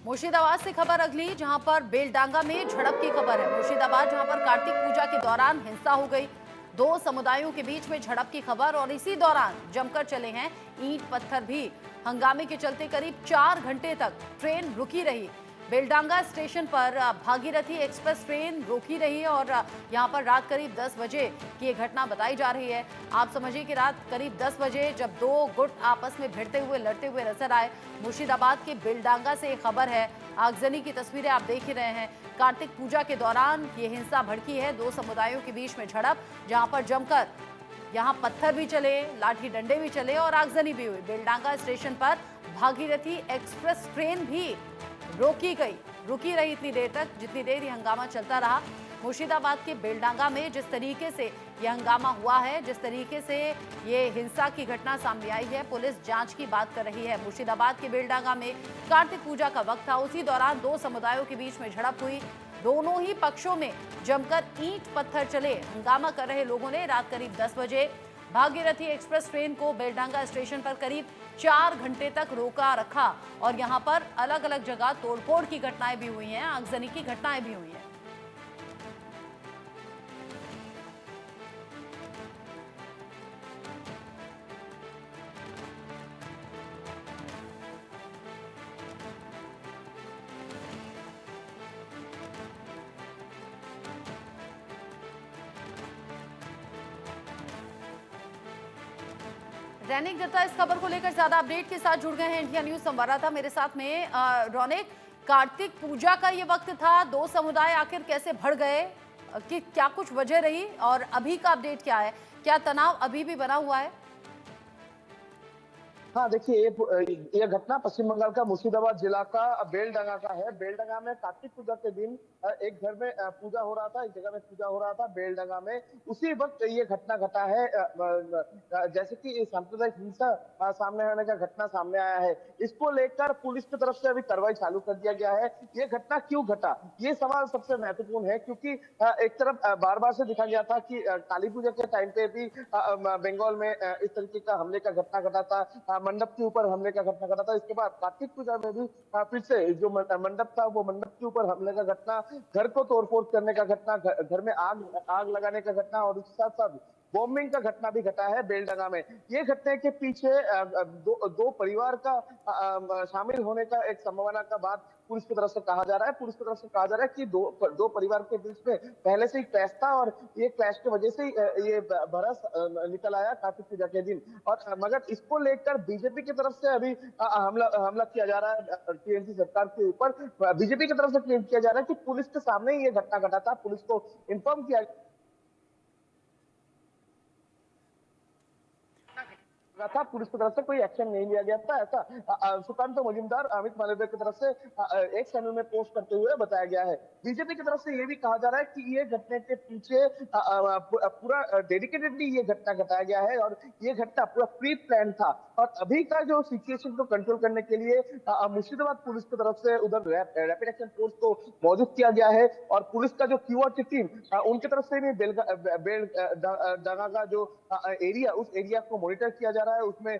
मुर्शिदाबाद से खबर अगली, जहां पर बेलडांगा में झड़प की खबर है। मुर्शिदाबाद जहां पर कार्तिक पूजा के दौरान हिंसा हो गई, दो समुदायों के बीच में झड़प की खबर और इसी दौरान जमकर चले हैं ईंट पत्थर भी। हंगामे के चलते करीब 4 घंटे तक ट्रेन रुकी रही। बेलडांगा स्टेशन पर भागीरथी एक्सप्रेस ट्रेन रोकी रही और यहां पर रात करीब 10 बजे की ये घटना बताई जा रही है। आप समझिए कि रात करीब 10 बजे जब दो गुट आपस में भिड़ते हुए लड़ते हुए नजर आए। मुर्शिदाबाद के बेलडांगा से ये खबर है। आगजनी की तस्वीरें आप देख ही रहे हैं। कार्तिक पूजा के दौरान ये हिंसा भड़की है, दो समुदायों के बीच में झड़प, जहां पर जमकर यहां पत्थर भी चले, लाठी डंडे भी चले और आगजनी भी हुई। बेलडांगा स्टेशन पर भागीरथी एक्सप्रेस ट्रेन भी रुकी रही इतनी देर तक जितनी देर ये हंगामा चलता रहा। मुर्शिदाबाद के बेलडांगा में जिस तरीके से ये हंगामा हुआ है, जिस तरीके से ये हिंसा की घटना सामने आई है, पुलिस जांच की बात कर रही है। मुर्शिदाबाद के बेलडांगा में कार्तिक पूजा का वक्त था, उसी दौरान दो समुदायों के बीच में झड़प हुई। दोनों ही पक्षों में जमकर ईंट पत्थर चले। हंगामा कर रहे लोगों ने रात करीब 10 बजे भागीरथी एक्सप्रेस ट्रेन को बेलडांगा स्टेशन पर करीब 4 घंटे तक रोका रखा और यहां पर अलग अलग जगह तोड़फोड़ की घटनाएं भी हुई हैं, आगजनी की घटनाएं भी हुई हैं। रौनक दत्ता इस खबर को लेकर ज्यादा अपडेट के साथ जुड़ गए हैं। इंडिया न्यूज संवाददाता मेरे साथ में। रौनक, कार्तिक पूजा का ये वक्त था, दो समुदाय आखिर कैसे भड़ गए, कि क्या कुछ वजह रही और अभी का अपडेट क्या है? क्या तनाव अभी भी बना हुआ है? हाँ, देखिए ये घटना पश्चिम बंगाल का मुर्शिदाबाद जिला का बेलडंगा का है। बेलडंगा में कार्तिक पूजा के दिन एक घर में पूजा हो रहा था, एक जगह में पूजा हो रहा था बेलडंगा में। उसी वक्त ये घटना घटा है। जैसे कि सांप्रदायिक हिंसा सामने आने का घटना सामने आया है। इसको लेकर पुलिस की तरफ से अभी कार्रवाई चालू कर दिया गया है। ये घटना क्यों घटा, ये सवाल सबसे महत्वपूर्ण है, क्योंकि एक तरफ बार बार से दिखा गया था कि काली पूजा के टाइम पे भी बंगाल में इस तरीके का हमले का घटना घटा था, मंडप के ऊपर हमले का घटना घटा था। इसके बाद कार्तिक पूजा में भी फिर से जो मंडप था, वो मंडप के ऊपर हमले का घटना, घर को तोड़फोड़ करने का घटना, घर में आग लगाने का घटना और उसके साथ साथ बॉम्बिंग का घटना भी घटा है बेलडंगा में। ये घटने के पीछे दो परिवार का शामिल होने का एक संभावना का बात पुलिस की तरफ से कहा जा रहा है। पुलिस की तरफ से कहा जा रहा है कि दो परिवार के बीच में पहले से ही क्लैश था और ये क्लैश की वजह से ये भड़ास निकल आया कार्तिक पूजा के दिन। और मगर इसको लेकर बीजेपी की तरफ से अभी हमला किया जा रहा है टीएमसी सरकार के ऊपर। बीजेपी की तरफ से क्लेम किया जा रहा है कि पुलिस के सामने ही ये घटना घटा था, पुलिस को इन्फॉर्म किया था, पुलिस की तरफ से कोई एक्शन नहीं लिया गया था। ऐसा सुकांत मजुमदार, अमित मालवीय की तरफ से एक चैनल में पोस्ट करते हुए बताया गया है। बीजेपी की तरफ से ये भी कहा जा रहा है कि ये घटने के पीछे पूरा डेडिकेटेडली ये घटना घटाया गया है और ये घटना पूरा प्री प्लान था। और अभी का जो सिचुएशन को कंट्रोल करने के लिए मुर्शिदाबाद पुलिस की तरफ से उधर रैपिड एक्शन फोर्स को मौजूद किया गया है और पुलिस का जो क्यूआरटी टीम उनकी तरफ से भी बेलडंगा का जो एरिया, उस एरिया को मॉनिटर किया जा रहा है। उसमें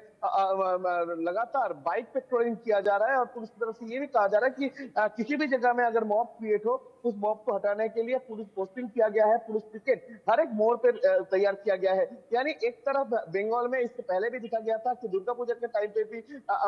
लगातार बाइक पेट्रोलिंग किया जा रहा है और पुलिस की तरफ से ये भी कहा जा रहा है कि किसी भी जगह में अगर मॉब क्रिएट हो, उस मॉब को हटाने के लिए पुलिस पोस्टिंग किया गया है, पुलिस पिकेट हर एक मोड़ पर तैयार किया गया है। यानी एक तरफ बंगाल में इससे पहले भी दिखा गया था कि दुर्गा पूजा के टाइम पे भी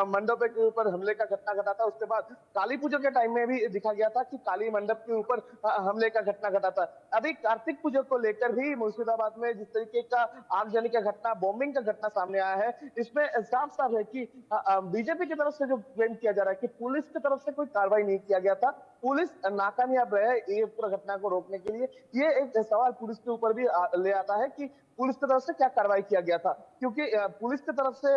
मंडप के ऊपर हमले का घटना घटा था। उसके बाद काली पूजा के टाइम में भी दिखा गया था कि काली मंडप के ऊपर हमले का घटना घटा था। अभी कार्तिक पूजा को लेकर भी मुर्शिदाबाद में जिस तरीके का आगजनी का घटना, बॉम्बिंग का घटना सामने आया है, इसमें साफ साफ है कि बीजेपी की तरफ से जो क्लेम किया जा रहा है कि पुलिस की तरफ से कोई कार्रवाई नहीं किया गया था, पुलिस नाकामयाब रहे ये पूरा घटना को रोकने के लिए, ये एक सवाल पुलिस के ऊपर भी ले आता है कि पुलिस की तरफ से क्या कार्रवाई किया गया था। क्योंकि पुलिस की तरफ से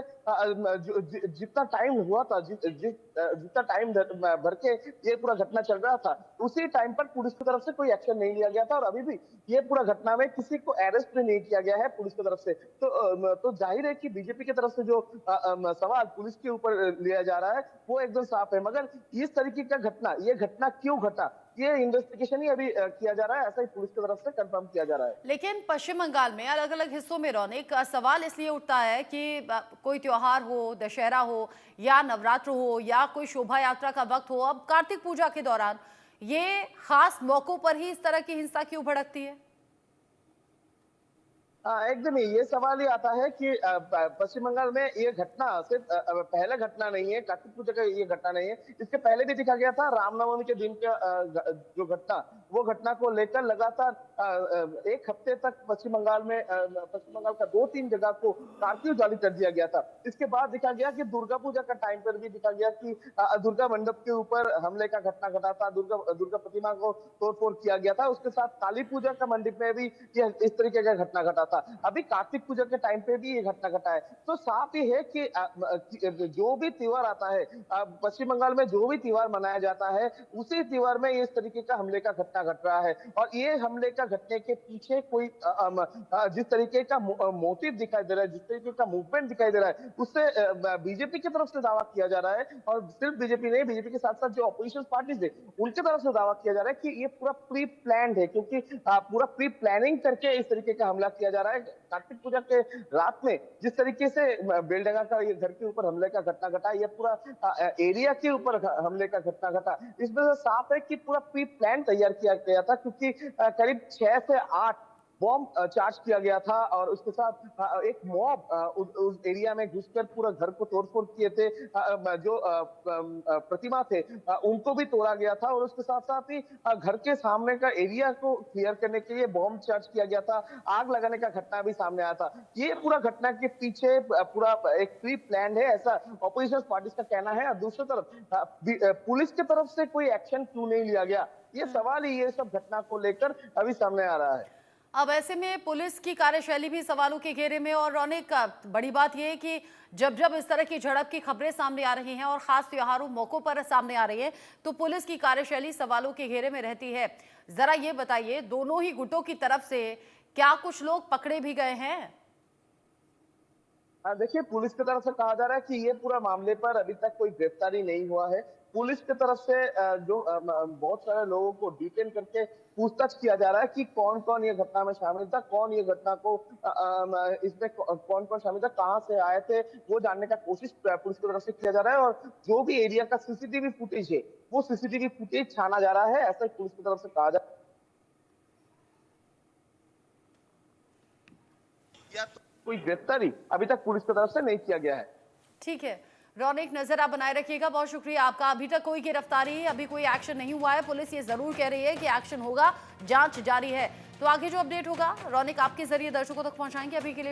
जितना टाइम हुआ था, जितना टाइम भर के ये पूरा घटना चल रहा था, उसी टाइम पर पुलिस की तरफ से कोई एक्शन नहीं लिया गया था और अभी भी ये पूरा घटना में किसी को अरेस्ट भी नहीं किया गया है पुलिस की तरफ से। तो जाहिर है कि बीजेपी की तरफ से जो सवाल पुलिस के ऊपर लिया जा रहा है वो एकदम साफ है। मगर इस तरीके का घटना, ये घटना क्यों घटा, ये इन्वेस्टिगेशन ही अभी किया जा रहा है, ऐसा ही पुलिस की तरफ से कंफर्म किया जा रहा है। लेकिन पश्चिम बंगाल में अलग अलग हिस्सों में रौनक सवाल इसलिए उठता है कि कोई त्योहार हो, दशहरा हो या नवरात्र हो या कोई शोभा यात्रा का वक्त हो, अब कार्तिक पूजा के दौरान ये खास मौकों पर ही इस तरह की हिंसा क्यों भड़कती है? हाँ, एकदम ही ये सवाल ही आता है कि पश्चिम बंगाल में ये घटना सिर्फ पहला घटना नहीं है, कार्तिक पूजा का ये घटना नहीं है। इसके पहले भी देखा गया था रामनवमी के दिन का जो घटना, वो घटना को लेकर लगातार एक हफ्ते तक पश्चिम बंगाल में पश्चिम बंगाल का 2-3 जगह को कर्फ्यू जारी कर दिया गया था। इसके बाद देखा गया कि दुर्गा पूजा का टाइम पर भी देखा गया कि दुर्गा मंडप के ऊपर हमले का घटना घटा था, दुर्गा प्रतिमा को तोड़फोड़ किया गया था। उसके साथ काली पूजा का मंडप में भी ये इस तरीके का घटना घटा था। अभी कार्तिक पूजा के टाइम पे भी ये घटना घटा है। तो साफ ही है कि जो भी त्योहार आता है, पश्चिम बंगाल में जो भी त्योहार मनाया जाता है, उसी त्योहार में इस तरीके का हमले का घटना घट रहा है। और ये हमले का घटने के पीछे कोई जिस तरीके का मोटिव दिखाई दे रहा है, जिस तरीके का मूवमेंट दिखाई दे रहा है, उससे बीजेपी की तरफ से दावा किया जा रहा है। और सिर्फ बीजेपी नहीं, बीजेपी के साथ साथ जो अपोजिशन पार्टीज है, उनकी तरफ से दावा किया जा रहा है कि ये पूरा प्री प्लान्ड है, क्योंकि पूरा प्री प्लानिंग करके इस तरीके का हमला किया जा रहा है। कार्तिक पूजा के रात में जिस तरीके से बेलडंगा का ये घर के ऊपर हमले का घटना घटा, ये पूरा एरिया के ऊपर हमले का घटना घटा, इसमें से साफ है कि पूरा प्री प्लान तैयार किया गया था, क्योंकि करीब 6 से 8 बॉम्ब चार्ज किया गया था और उसके साथ एक मॉब उस एरिया में घुसकर पूरा घर को तोड़फोड़ किए थे। जो प्रतिमा थे उनको भी तोड़ा गया था और उसके साथ साथ ही घर के सामने का एरिया को क्लियर करने के लिए बॉम्ब चार्ज किया गया था, आग लगाने का घटना भी सामने आया था। ये पूरा घटना के पीछे पूरा एक प्री प्लान है, ऐसा ऑपोजिशन पार्टीज का कहना है। और दूसरी तरफ पुलिस की तरफ से कोई एक्शन क्यों नहीं लिया गया, ये सवाल ही ये सब घटना को लेकर अभी सामने आ रहा है। अब ऐसे में पुलिस की कार्यशैली भी सवालों के घेरे में, और रौनक बड़ी बात यह है कि जब जब इस तरह की झड़प की खबरें सामने आ रही हैं और खास त्योहारों मौकों पर सामने आ रही है, तो पुलिस की कार्यशैली सवालों के घेरे में रहती है। जरा ये बताइए, दोनों ही गुटों की तरफ से क्या कुछ लोग पकड़े भी गए हैं? देखिए, पुलिस की तरफ से कहा जा रहा है कि ये पूरा मामले पर अभी तक कोई गिरफ्तारी नहीं हुआ है। पुलिस की तरफ से बहुत सारे लोगों को डिटेन करके पूछताछ किया जा रहा है कि कौन-कौन ये घटना में शामिल था, कौन ये घटना को इसमें कौन-कौन शामिल था, कहाँ से आए थे, वो जानने का कोशिश पुलिस की तरफ से किया जा रहा है। और जो भी एरिया का सीसीटीवी फुटेज है, वो सीसीटीवी फुटेज छाना जा रहा है, ऐसा ही पुलिस की तरफ से कहा जा रहा है। या तो कोई गिरफ्तारी अभी तक पुलिस की तरफ से नहीं किया गया है। ठीक है रौनक, नजर आप बनाए रखिएगा। बहुत शुक्रिया आपका। अभी तक कोई गिरफ्तारी, अभी कोई एक्शन नहीं हुआ है। पुलिस ये जरूर कह रही है कि एक्शन होगा, जांच जारी है। तो आगे जो अपडेट होगा रौनक आपके जरिए दर्शकों तक पहुंचाएंगे। अभी के लिए